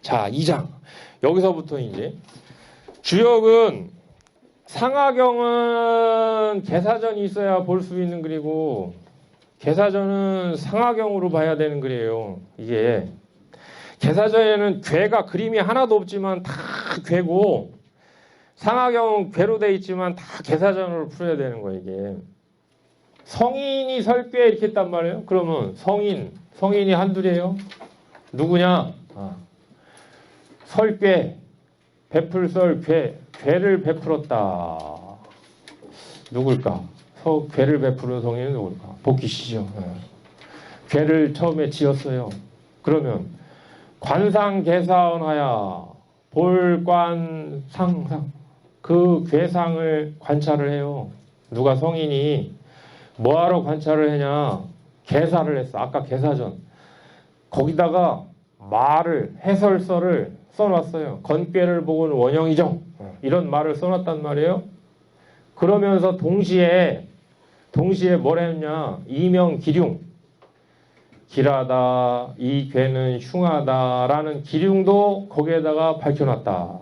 자, 2장. 여기서부터 이제 주역은 상하경은 개사전이 있어야 볼 수 있는 글이고 개사전은 상하경으로 봐야 되는 글이에요. 이게 개사전에는 괴가 그림이 하나도 없지만 다 괴고 상하경은 괴로 돼 있지만 다 개사전으로 풀어야 되는 거예요. 이게 성인이 설괴 이렇게 했단 말이에요. 그러면 성인이 한둘이에요. 누구냐? 설괴, 베풀설 괴를 베풀었다. 누굴까? 괴를 베푸는 성인은 누굴까? 복귀시죠. 괴를 처음에 지었어요. 그러면 관상계사언하야 볼관상상 그 괴상을 관찰을 해요. 누가 성인이 뭐하러 관찰을 했냐? 계사를 했어. 아까 계사전. 거기다가 말을 해설서를 써놨어요. 건괴를 보고는 원형이정 이런 말을 써놨단 말이에요. 그러면서 동시에 뭘 했냐? 이명 기륭 길하다 이 괴는 흉하다라는 기륭도 거기에다가 밝혀놨다.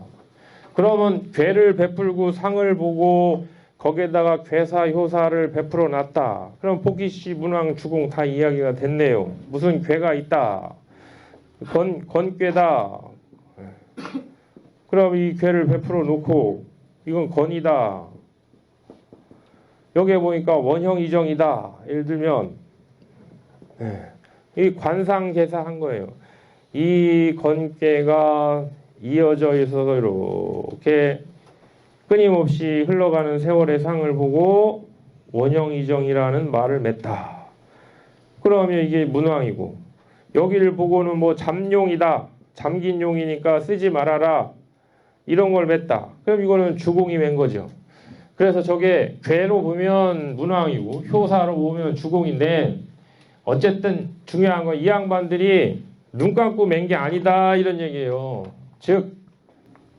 그러면 괴를 베풀고 상을 보고 거기에다가 괴사 효사를 베풀어 놨다. 그럼 복귀시 문왕 주공 다 이야기가 됐네요. 무슨 괴가 있다. 건괴다. 그럼 이 괴를 베풀어 놓고 이건 건이다. 여기에 보니까 원형 이정이다. 예를 들면 이 관상계사한 거예요. 이 건괴가 이어져 있어서 이렇게 끊임없이 흘러가는 세월의 상을 보고 원형 이정이라는 말을 맺다. 그러면 이게 문왕이고 여기를 보고는 뭐 잠용이다. 잠긴 용이니까 쓰지 말아라. 이런 걸 맺다. 그럼 이거는 주공이 맺은 거죠. 그래서 저게 괴로 보면 문왕이고 효사로 보면 주공인데 어쨌든 중요한 건 이 양반들이 눈 감고 맨 게 아니다 이런 얘기예요. 즉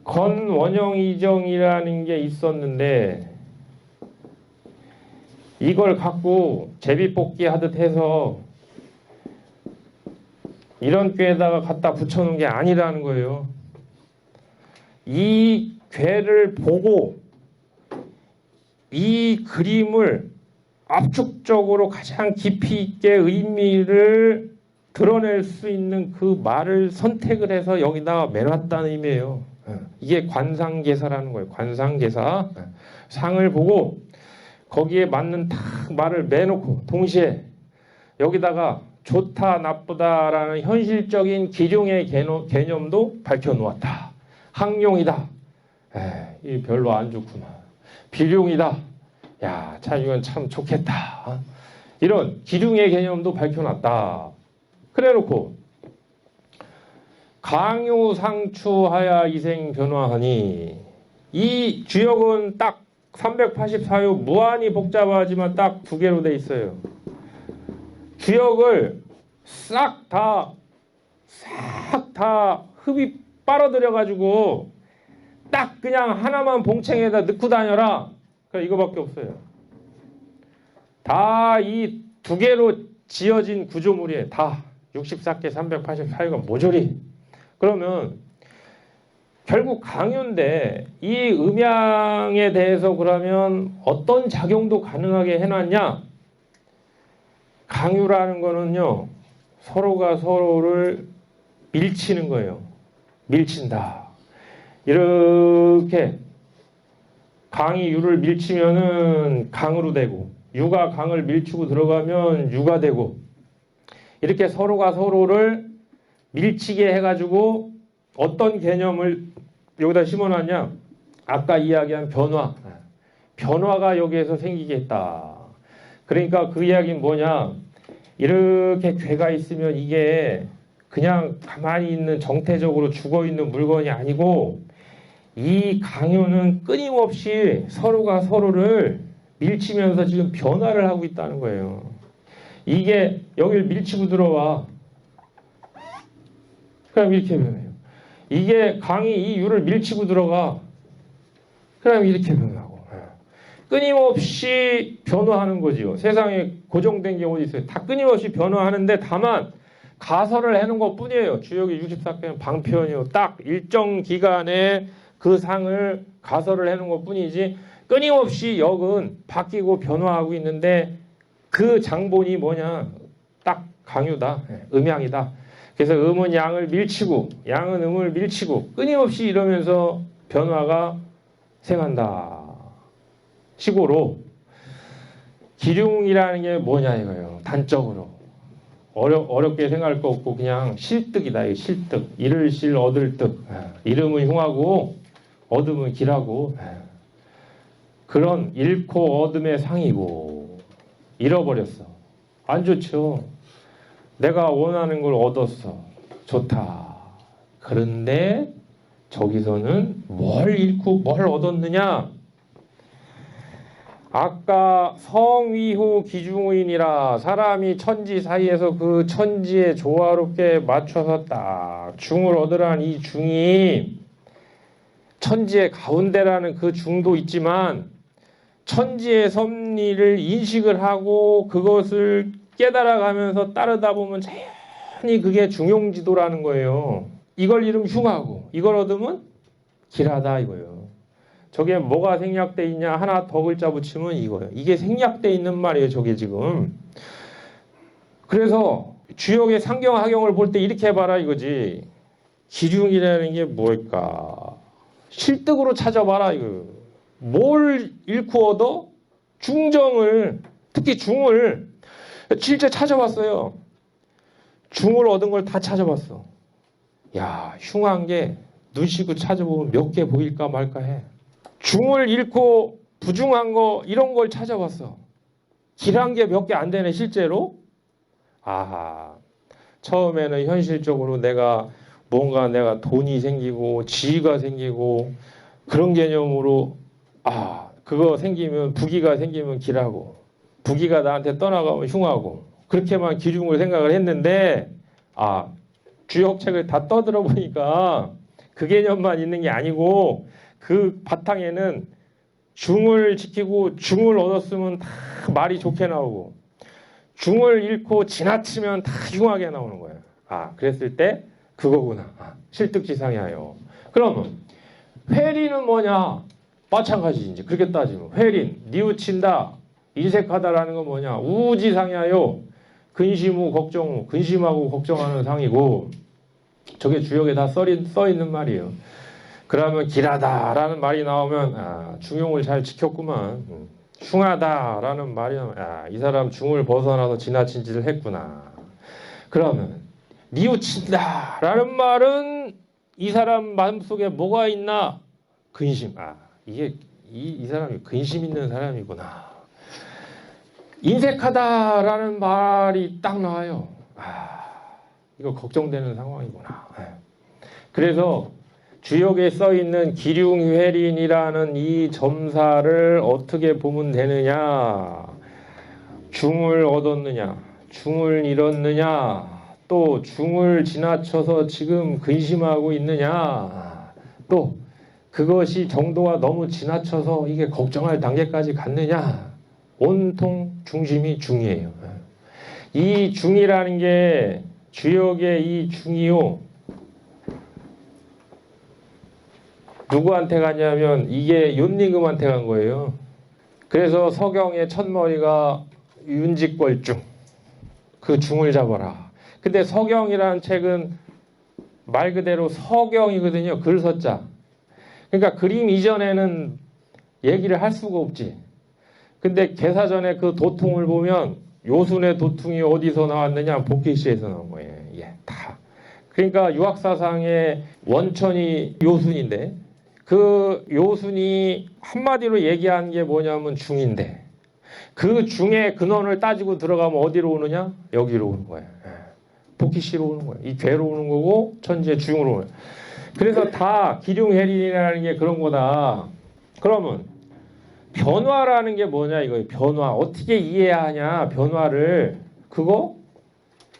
건 원형 이정이라는 게 있었는데 이걸 갖고 제비뽑기 하듯 해서 이런 꾀에다가 갖다 붙여놓은 게 아니라는 거예요. 이 괴를 보고 이 그림을 압축적으로 가장 깊이 있게 의미를 드러낼 수 있는 그 말을 선택을 해서 여기다가 매놨다는 의미예요. 이게 관상계사라는 거예요. 관상계사. 상을 보고 거기에 맞는 딱 말을 매놓고 동시에 여기다가 좋다 나쁘다라는 현실적인 기륭의 개념도 밝혀놓았다. 항용이다. 이 별로 안 좋구나. 비룡이다. 야, 참 이건 참 좋겠다. 이런 기륭의 개념도 밝혀놨다. 그래놓고 강요상추하야 이생 변화하니 이 주역은 딱 384요 무한히 복잡하지만 딱 두 개로 돼 있어요. 주역을 싹 다 흡입 빨아들여 가지고 딱 그냥 하나만 봉챙에다 넣고 다녀라. 그러니까 이거밖에 없어요. 다 이 두 개로 지어진 구조물이에요. 다 64개 384개가 모조리. 그러면 결국 강요인데 이 음양에 대해서 그러면 어떤 작용도 가능하게 해놨냐? 강요라는 거는요. 서로가 서로를 밀치는 거예요. 밀친다. 이렇게 강이 유를 밀치면은 강으로 되고 유가 강을 밀치고 들어가면 유가 되고 이렇게 서로가 서로를 밀치게 해가지고 어떤 개념을 여기다 심어놨냐? 아까 이야기한 변화가 여기에서 생기게 했다. 그러니까 그 이야기는 뭐냐? 이렇게 괴가 있으면 이게 그냥 가만히 있는 정태적으로 죽어있는 물건이 아니고 이 강요는 끊임없이 서로가 서로를 밀치면서 지금 변화를 하고 있다는 거예요. 이게 여기를 밀치고 들어와. 그럼 이렇게 변해요. 이게 강이 이 유를 밀치고 들어가. 그럼 이렇게 변하고. 끊임없이 변화하는 거지요. 세상에 고정된 게 어디 있어요. 다 끊임없이 변화하는데 다만 가설을 해놓은 것 뿐이에요. 주역이 64개는 방편이요. 딱 일정 기간에 그 상을 가설을 해놓은 것 뿐이지 끊임없이 역은 바뀌고 변화하고 있는데 그 장본이 뭐냐? 딱 강유다. 음양이다. 그래서 음은 양을 밀치고 양은 음을 밀치고 끊임없이 이러면서 변화가 생한다. 식으로 기륭이라는 게 뭐냐 이거예요. 단적으로. 어렵게 생각할 거 없고 그냥 실득이다. 이 실득. 이를 실 얻을 득. 이름은 흉하고 얻음은 길하고 그런 잃고 얻음의 상이고 잃어버렸어. 안 좋죠. 내가 원하는 걸 얻었어. 좋다. 그런데 저기서는 뭘 잃고 뭘 얻었느냐? 아까 성위후 기중의인이라 사람이 천지 사이에서 그 천지에 조화롭게 맞춰서 딱 중을 얻으라는 이 중이 천지의 가운데라는 그 중도 있지만 천지의 섭리를 인식을 하고 그것을 깨달아가면서 따르다 보면 자연히 그게 중용지도라는 거예요. 이걸 잃으면 흉하고 이걸 얻으면 길하다 이거예요. 저게 뭐가 생략돼 있냐 하나 더 글자 붙이면 이거예요. 이게 생략돼 있는 말이에요. 저게 지금. 그래서 주역의 상경 하경을 볼 때 이렇게 해봐라 이거지. 기중이라는 게 뭘까? 실득으로 찾아봐라 이거. 뭘 잃고 얻어? 중정을, 특히 중을 실제 찾아봤어요. 중을 얻은 걸 다 찾아봤어. 야, 흉한 게 눈 씻고 찾아보면 몇 개 보일까 말까 해. 중을 잃고 부중한 거 이런 걸 찾아봤어. 길한 게 몇 개 안 되네 실제로. 아하. 처음에는 현실적으로 내가 돈이 생기고 지위가 생기고 그런 개념으로 그거 생기면 부귀가 생기면 길하고 부귀가 나한테 떠나가면 흉하고 그렇게만 기중을 생각을 했는데 주역책을 다 떠들어 보니까 그 개념만 있는 게 아니고 그 바탕에는 중을 지키고 중을 얻었으면 다 말이 좋게 나오고 중을 잃고 지나치면 다 흉하게 나오는 거예요. 그랬을 때 그거구나. 실득지상이하여. 그러면 회리는 뭐냐? 마찬가지지. 이제 그렇게 따지면 회린, 뉘우친다, 인색하다라는 건 뭐냐? 우지상이하여. 근심후, 걱정후, 근심하고 걱정하는 상이고 저게 주역에 다 써 있는 말이에요. 그러면 길하다라는 말이 나오면 중용을 잘 지켰구만. 흉하다라는 말이 나오면 이 사람 중을 벗어나서 지나친 짓을 했구나. 그러면 뉘우친다라는 말은 이 사람 마음속에 뭐가 있나? 근심. 이게 이 사람이 근심 있는 사람이구나. 인색하다라는 말이 딱 나와요. 이거 걱정되는 상황이구나. 그래서 주역에 써 있는 기륭회린이라는 이 점사를 어떻게 보면 되느냐? 중을 얻었느냐? 중을 잃었느냐? 또 중을 지나쳐서 지금 근심하고 있느냐? 또 그것이 정도가 너무 지나쳐서 이게 걱정할 단계까지 갔느냐? 온통 중심이 중이에요. 이 중이라는 게 주역의 이 중이요. 누구한테 가냐면 이게 윤리금한테 간 거예요. 그래서 서경의 첫머리가 윤직벌중. 그 중을 잡아라. 근데 서경이라는 책은 말 그대로 서경이거든요. 글서자. 그러니까 그림 이전에는 얘기를 할 수가 없지. 근데 개사전에 그 도통을 보면 요순의 도통이 어디서 나왔느냐? 복희시에서 나온 거예요. 다. 그러니까 유학사상의 원천이 요순인데 그 요순이 한마디로 얘기한 게 뭐냐면 중인데 그 중의 근원을 따지고 들어가면 어디로 오느냐? 여기로 오는 거예요. 복희시로 오는 거예요. 이 괴로 오는 거고 천지의 중으로 오는 거예요. 그래서 다 기륭해린이라는 게 그런 거다. 그러면 변화라는 게 뭐냐 이거예요. 변화. 어떻게 이해해야 하냐 변화를. 그거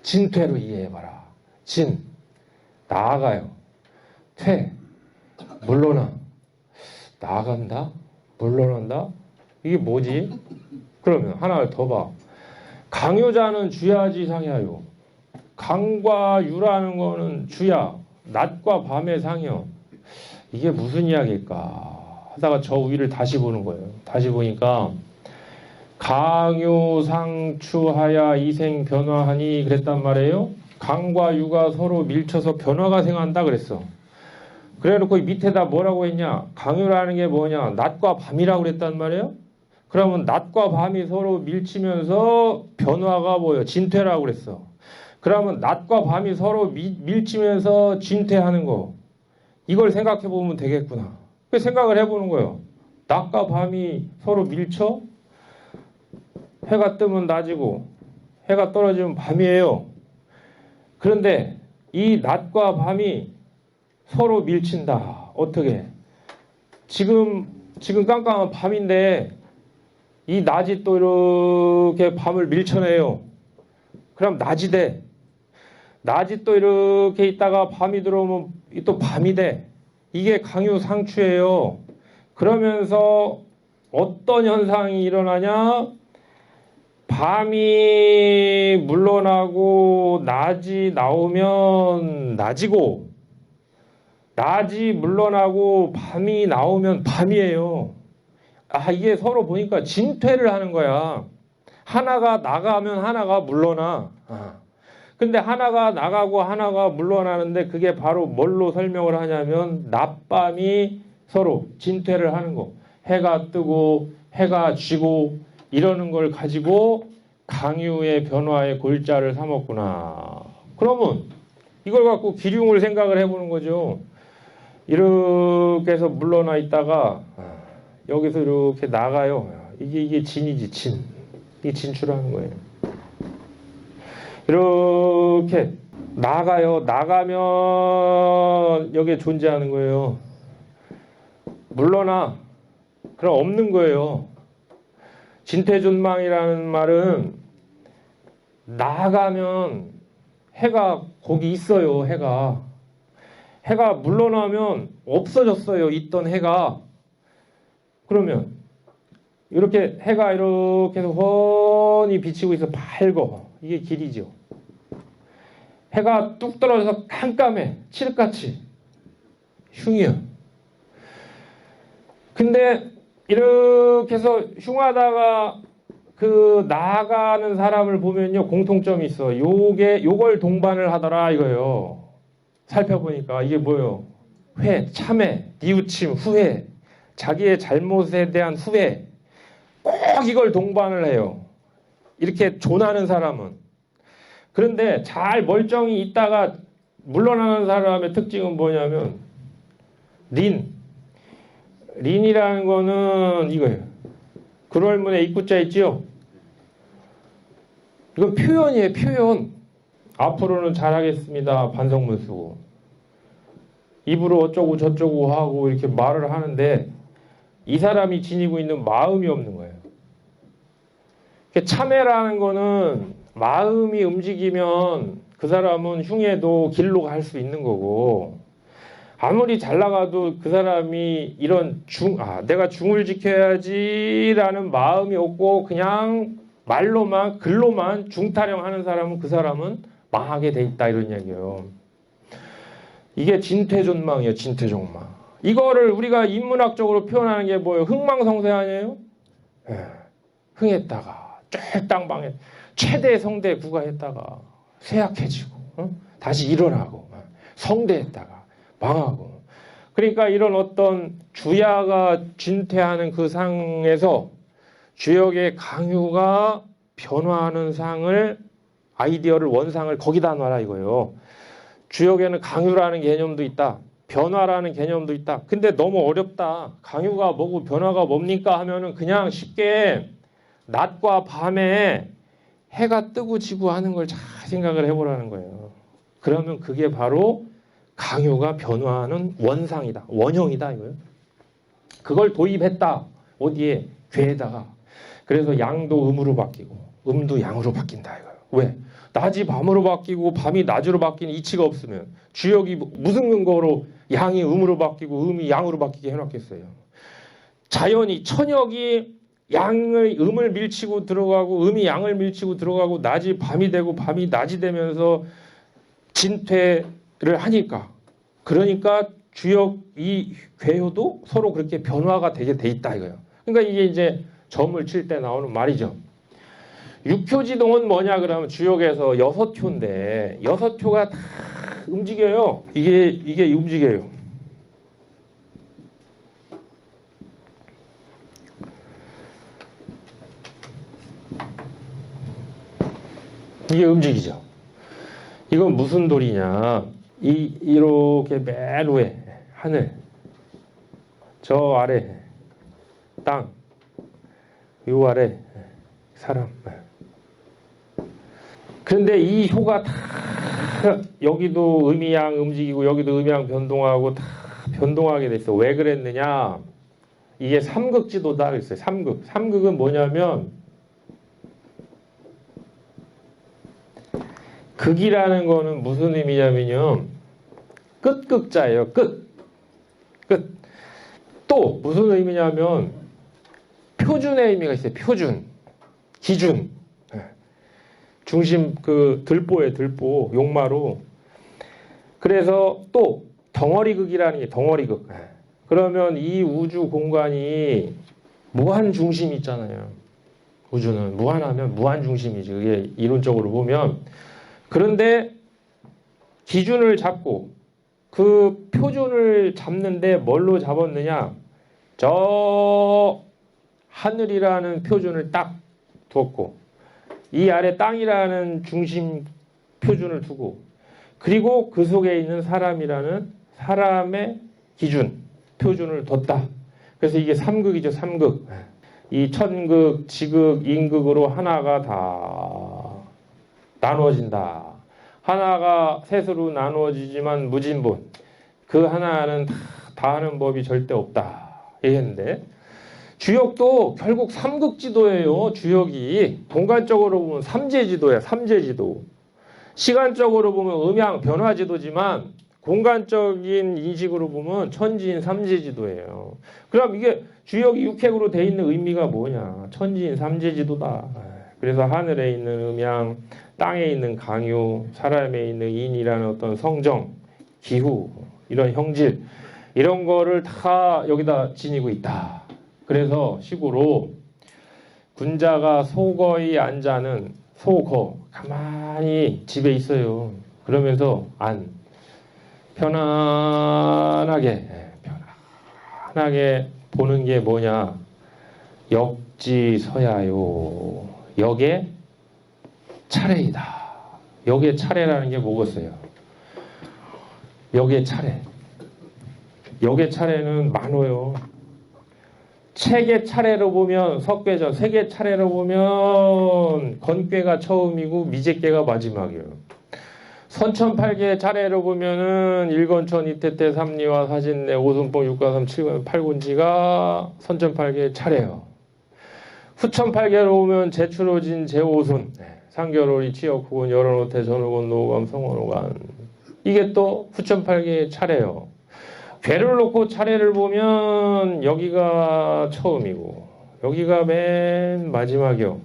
진퇴로 이해해봐라. 진. 나아가요. 퇴. 물러나. 나아간다. 물러난다. 이게 뭐지? 그러면 하나를 더 봐. 강요자는 주야지상이하요. 강과 유라는 거는 주야. 낮과 밤의 상이요. 이게 무슨 이야기일까 하다가 저 위를 다시 보는 거예요. 다시 보니까 강유상추하야 이생 변화하니 그랬단 말이에요. 강과 유가 서로 밀쳐서 변화가 생한다 그랬어. 그래놓고 밑에다 뭐라고 했냐? 강유라는 게 뭐냐? 낮과 밤이라고 그랬단 말이에요. 그러면 낮과 밤이 서로 밀치면서 변화가 뭐예요? 진퇴라고 그랬어. 그러면 낮과 밤이 서로 밀치면서 진퇴하는 거. 이걸 생각해 보면 되겠구나. 그 생각을 해보는 거예요. 낮과 밤이 서로 밀쳐? 해가 뜨면 낮이고 해가 떨어지면 밤이에요. 그런데 이 낮과 밤이 서로 밀친다. 어떻게? 지금 깜깜한 밤인데 이 낮이 또 이렇게 밤을 밀쳐내요. 그럼 낮이 돼. 낮이 또 이렇게 있다가 밤이 들어오면 또 밤이 돼. 이게 강유상추예요. 그러면서 어떤 현상이 일어나냐? 밤이 물러나고 낮이 나오면 낮이고, 낮이 물러나고 밤이 나오면 밤이에요. 아, 이게 서로 보니까 진퇴를 하는 거야. 하나가 나가면 하나가 물러나. 근데 하나가 나가고 하나가 물러나는데 그게 바로 뭘로 설명을 하냐면 낮밤이 서로 진퇴를 하는 거. 해가 뜨고 해가 지고 이러는 걸 가지고 강유의 변화의 골자를 삼았구나. 그러면 이걸 갖고 기륭을 생각을 해보는 거죠. 이렇게 해서 물러나 있다가 여기서 이렇게 나가요. 이게 진이지, 진. 이게 진출하는 거예요. 이렇게 나가요. 나가면 여기에 존재하는 거예요. 물러나. 그럼 없는 거예요. 진퇴존망이라는 말은 나가면 해가 거기 있어요. 해가 물러나면 없어졌어요. 있던 해가. 그러면 이렇게 해가 이렇게 해서 훤히 비치고 있어. 밝어. 이게 길이죠. 해가 뚝 떨어져서 깜깜해. 칠흑같이. 흉이야. 근데 이렇게 해서 흉하다가 그 나가는 사람을 보면요. 공통점이 있어. 요걸 동반을 하더라 이거예요. 살펴보니까 이게 뭐예요? 회, 참회, 뉘우침, 후회. 자기의 잘못에 대한 후회. 꼭 이걸 동반을 해요. 이렇게 존하는 사람은. 그런데 잘 멀쩡히 있다가 물러나는 사람의 특징은 뭐냐면 린이라는 거는 이거예요. 근월문에 입구자 있지요? 이건 표현이에요. 표현. 앞으로는 잘하겠습니다. 반성문 쓰고. 입으로 어쩌고 저쩌고 하고 이렇게 말을 하는데 이 사람이 지니고 있는 마음이 없는 거예요. 참회라는 거는 마음이 움직이면 그 사람은 흉에도 길로 갈 수 있는 거고, 아무리 잘 나가도 그 사람이 이런 내가 중을 지켜야지라는 마음이 없고 그냥 말로만 글로만 중타령하는 사람은 그 사람은 망하게 돼 있다 이런 얘기예요. 이게 진퇴존망이에요. 진퇴존망. 이거를 우리가 인문학적으로 표현하는 게 뭐예요? 흥망성쇠 아니에요? 흥했다가 쫄땅방에 최대 성대 구가했다가 쇠약해지고 다시 일어나고 성대했다가 망하고. 그러니까 이런 어떤 주야가 진퇴하는 그 상에서 주역의 강유가 변화하는 상을, 아이디어를, 원상을 거기다 놔라 이거예요. 주역에는 강유라는 개념도 있다. 변화라는 개념도 있다. 근데 너무 어렵다. 강유가 뭐고 변화가 뭡니까 하면은 그냥 쉽게 낮과 밤에 해가 뜨고 지고 하는 걸 잘 생각을 해보라는 거예요. 그러면 그게 바로 강유가 변화하는 원상이다. 원형이다 이거예요. 그걸 도입했다. 어디에? 괴에다가. 그래서 양도 음으로 바뀌고 음도 양으로 바뀐다 이거예요. 왜? 낮이 밤으로 바뀌고 밤이 낮으로 바뀌는 이치가 없으면 주역이 무슨 근거로 양이 음으로 바뀌고 음이 양으로 바뀌게 해놨겠어요. 자연이 천역이 음을 밀치고 들어가고 음이 양을 밀치고 들어가고 낮이 밤이 되고 밤이 낮이 되면서 진퇴를 하니까. 그러니까 주역 이 괴효도 서로 그렇게 변화가 되게 돼 있다 이거예요. 그러니까 이게 이제 점을 칠 때 나오는 말이죠. 육효지동은 뭐냐 그러면 주역에서 6효인데 6효가 다 움직여요. 이게 움직여요. 이게 움직이죠. 이건 무슨 돌이냐? 이렇게 맨 위에 하늘, 저 아래 땅, 요 아래 사람. 그런데 이 효가 다 여기도 음이양 움직이고 여기도 음이양 변동하고 다 변동하게 됐어. 왜 그랬느냐? 이게 삼극지도다 그랬어요. 삼극. 삼극은 뭐냐면 극이라는 거는 무슨 의미냐면요. 끝극자예요. 끝. 또 무슨 의미냐면 표준의 의미가 있어요. 표준. 기준. 중심 그 들보에 들보 용마로. 그래서 또 덩어리극이라는 게 덩어리극. 그러면 이 우주 공간이 무한 중심이 있잖아요. 우주는 무한하면 무한 중심이지. 그게 이론적으로 보면. 그런데 기준을 잡고 그 표준을 잡는데 뭘로 잡았느냐? 저 하늘이라는 표준을 딱 두었고 이 아래 땅이라는 중심 표준을 두고 그리고 그 속에 있는 사람이라는 사람의 기준 표준을 뒀다. 그래서 이게 삼극이죠. 삼극. 이 천극, 지극, 인극으로 하나가 다 나누어진다. 하나가 셋으로 나누어지지만 무진본. 그 하나는 다 하는 법이 절대 없다. 얘기했는데 주역도 결국 삼극지도예요. 주역이 공간적으로 보면 삼재지도야. 삼재지도. 시간적으로 보면 음양 변화지도지만 공간적인 인식으로 보면 천지인 삼재지도예요. 그럼 이게 주역이 육획으로 돼 있는 의미가 뭐냐? 천지인 삼재지도다. 그래서 하늘에 있는 음양, 땅에 있는 강유, 사람에 있는 인이라는 어떤 성정, 기후, 이런 형질, 이런 거를 다 여기다 지니고 있다. 그래서 식으로 군자가 소거의 안자는 소거, 가만히 집에 있어요. 그러면서 편안하게 보는 게 뭐냐? 역지서야요. 역의 차례이다. 역의 차례라는 게 뭐겠어요? 역의 차례. 역의 차례는 많아요. 책의 차례로 보면 석괴죠. 세계 차례로 보면 건괴가 처음이고 미제괴가 마지막이에요. 선천팔계의 차례로 보면은 일건천 이태태 삼리와 사진내 오순봉 육가삼 칠권 팔군지가 선천팔계의 차례예요. 후천팔계로 보면 제추로진 제오순 상결오리 치역후군 여론호태 전후군 노감 성원호간 이게 또 후천팔계의 차례예요. 괴를 놓고 차례를 보면 여기가 처음이고 여기가 맨 마지막이요.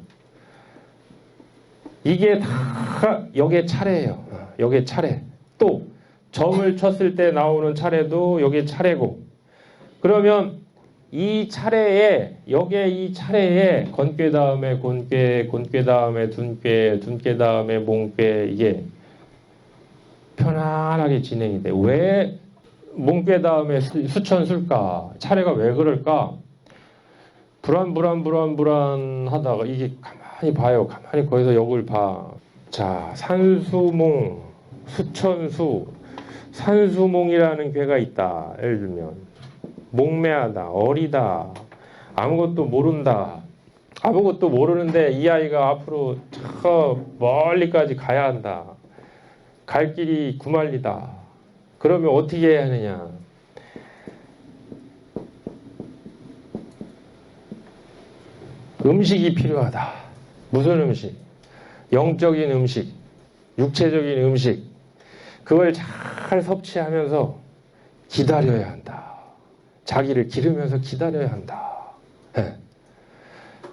이게 다 역의 차례예요. 역의 차례. 또 점을 쳤을 때 나오는 차례도 역의 차례고 그러면 이 차례에 역의 이 차례에 건괴 다음에 곤괴, 곤괴 다음에 둔괴, 둔괴 다음에 몽괴 이게 편안하게 진행이 돼. 왜 몽괴 다음에 수천술까? 차례가 왜 그럴까? 불안하다가 이게 가만히 봐요. 가만히 거기서 역을 봐. 자, 산수몽, 수천수, 산수몽이라는 괴가 있다. 예를 들면 목매하다, 어리다, 아무것도 모른다. 아무것도 모르는데 이 아이가 앞으로 저 멀리까지 가야 한다. 갈 길이 구말리다. 그러면 어떻게 해야 하느냐? 음식이 필요하다. 무슨 음식? 영적인 음식, 육체적인 음식. 그걸 잘 섭취하면서 기다려야 한다. 자기를 기르면서 기다려야 한다. 네.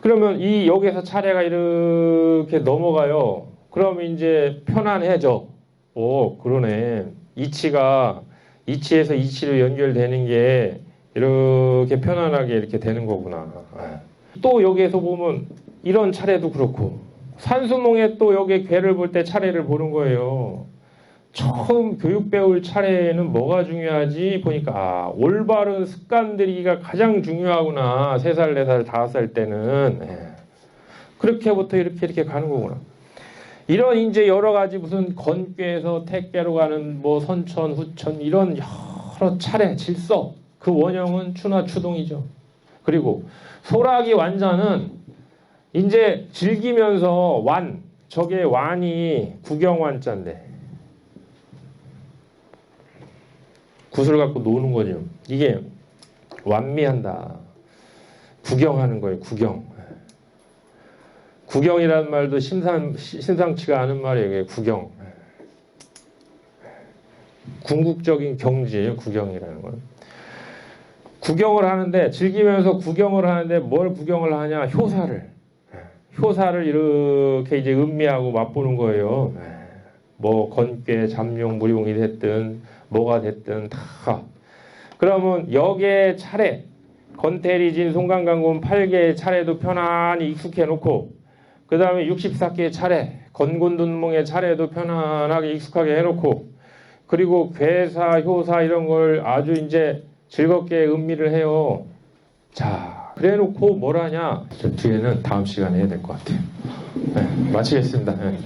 그러면 이 역에서 차례가 이렇게 넘어가요. 그러면 이제 편안해져. 오, 그러네. 이치에서 이치로 연결되는 게 이렇게 편안하게 이렇게 되는 거구나. 또 여기에서 보면 이런 차례도 그렇고 산수몽에 또 여기 괴를 볼 때 차례를 보는 거예요. 처음 교육 배울 차례는 뭐가 중요하지? 보니까 올바른 습관 들이기가 가장 중요하구나. 3살, 4살, 5살 때는. 그렇게부터 이렇게 가는 거구나. 이런 이제 여러 가지 무슨 건괴에서 택괴로 가는 뭐 선천, 후천 이런 여러 차례, 질서 그 원형은 추나 추동이죠. 그리고 소라기 완자는 이제 즐기면서 저게 완이 구경완자인데 굿을 갖고 노는 거죠. 이게 완미한다. 구경하는 거예요. 구경이라는 말도 심상치가 않은 말이에요. 이게 구경. 궁극적인 경지예요. 구경이라는 건. 구경을 하는데 즐기면서 구경을 하는데 뭘 구경을 하냐? 효사를 이렇게 이제 음미하고 맛보는 거예요. 뭐 건괴, 잠룡, 무룡이 됐든 뭐가 됐든 다. 그러면 역의 차례, 건태리진, 송강강군 8개의 차례도 편안히 익숙해 놓고 그 다음에 64개의 차례, 건곤둔몽의 차례도 편안하게 익숙하게 해놓고 그리고 괴사, 효사 이런 걸 아주 이제 즐겁게 음미를 해요. 자, 그래 놓고 뭘 하냐? 저 뒤에는 다음 시간에 해야 될 것 같아요. 네, 마치겠습니다. 네.